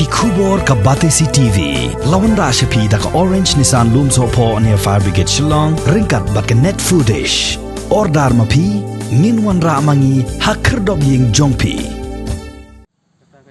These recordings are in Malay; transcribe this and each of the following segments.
Kubor ka Batesi TV. Lawan Rashapi da ka Orange Nissan Lumso po near Fire Brigade Shillong. Ringkat bat ka net foodish. Ordar mapi. Minwan ra mangi hakerdog ying jongpi.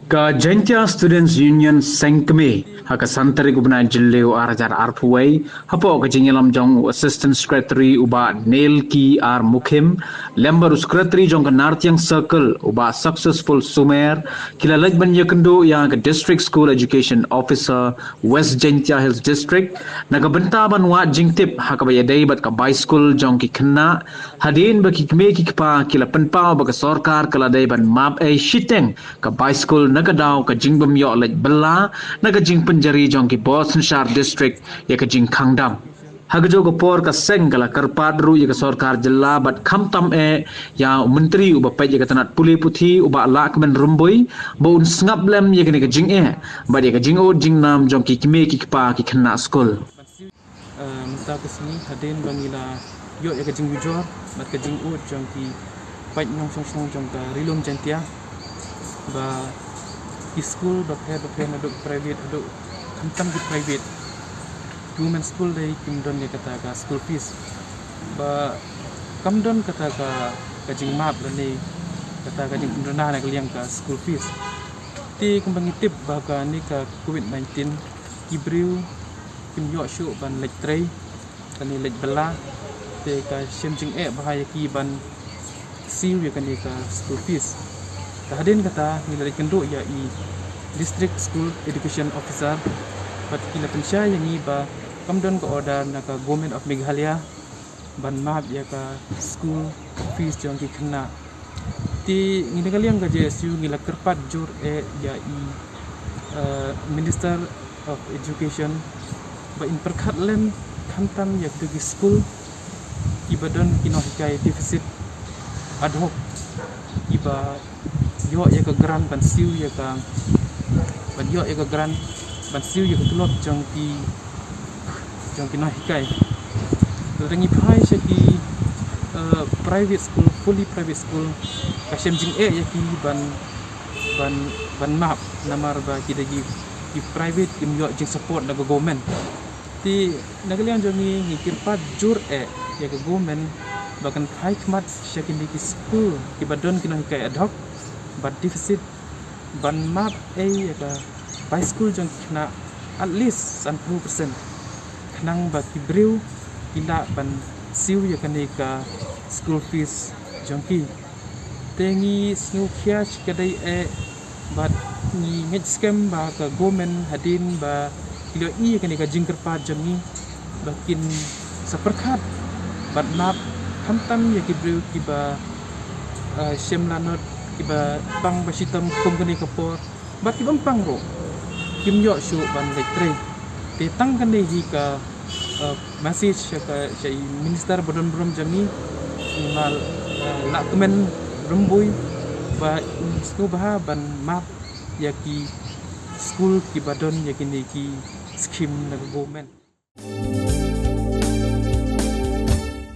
Ka Jaintia Students Union Sengkeme haka santari gubna jilleu arajar arpuai hapo ka jingelam jong assistant secretary uba Neil Ki R Mukhim lembar secretary jong ka Nartiang Circle uba successful Sumer kila lajban yakendo yang ka district school education officer West Jaintia Hills District naga bentaban wa jingtip haka bayadai bat ka by school jong ki kena hadin baki kme ki pa kila penpau ba ka sarkar kala dai ban map shiteng ka by school naga daw ka jingbam yo laj bella naga jing penjari jong ki Boston Shar District ya ka jing Kangdam hagjo ko por ka seng kala karpadru ya ka sarkar jilla bat khamtam ya menteri uba pai ya ka tanat puli puthi uba lakmen rumboi bo un sngablem ya ka jing bat ya ka jing o jing nam jong ki kime ki pa ki khna school menta kesini hadin bangila yo ya ka jing wijor bat ka jing o jong ki pai nong song jong ka rilom Jaintia ba school ba phe na do private do khamtam di private women school dai kimdon ne kata ka school fees ba kamdon kata ka jing map ne kata ka jing indona na kliang ka school fees ti kumbang tip ba ka ni ka covid-19 ibriu kim yo shu ban lek trei kani lek bela te ka shimjing bahaya ki ban siu ya kani ka school fees hadin kata nilai kendo ya district school education officer pat kila pensya yang ba kamdon ko order na ka government of Meghalaya ban map ya ka school fees jong ki kena ti nginagaliang ka jesu ngila kerpat jur ya minister of education ba in perkatlen kantam ya ke school ibadon kinohikai deficit ad hoc iba yo ya ka gran ban siu ya ka ban yo ya ka gran ban siu ya ka tulok jong ki nah hikai rangi phai se ki private school fully private school kasem jing ya ki ban map namar ba ki dagi ki private kim yo jing support na government ti nagalian jong ni kirpat jur ya ka government bahkan khai khmat shakin di school ki badon ki nah hikai ad hoc but deficit ban map ya ka by school jong kena at least 10% kenang baki brew kila ban siu ya kani ka school fees jong ki tengi snu khiach kadai but ni ngej scam ba ka government hadin ba kilo ya kani ka jingker pa jami bakin seperkat bat map khamtam ya ki brew ki ba shemlanot kiba pang basitam company kapor bat kibang pangro kim yo shu ban lektre te tang kan hi ka message ka jai minister bodon brom jami mal lakmen rumbui ba sku bah ban map ya ki school ki badon ya ki scheme na government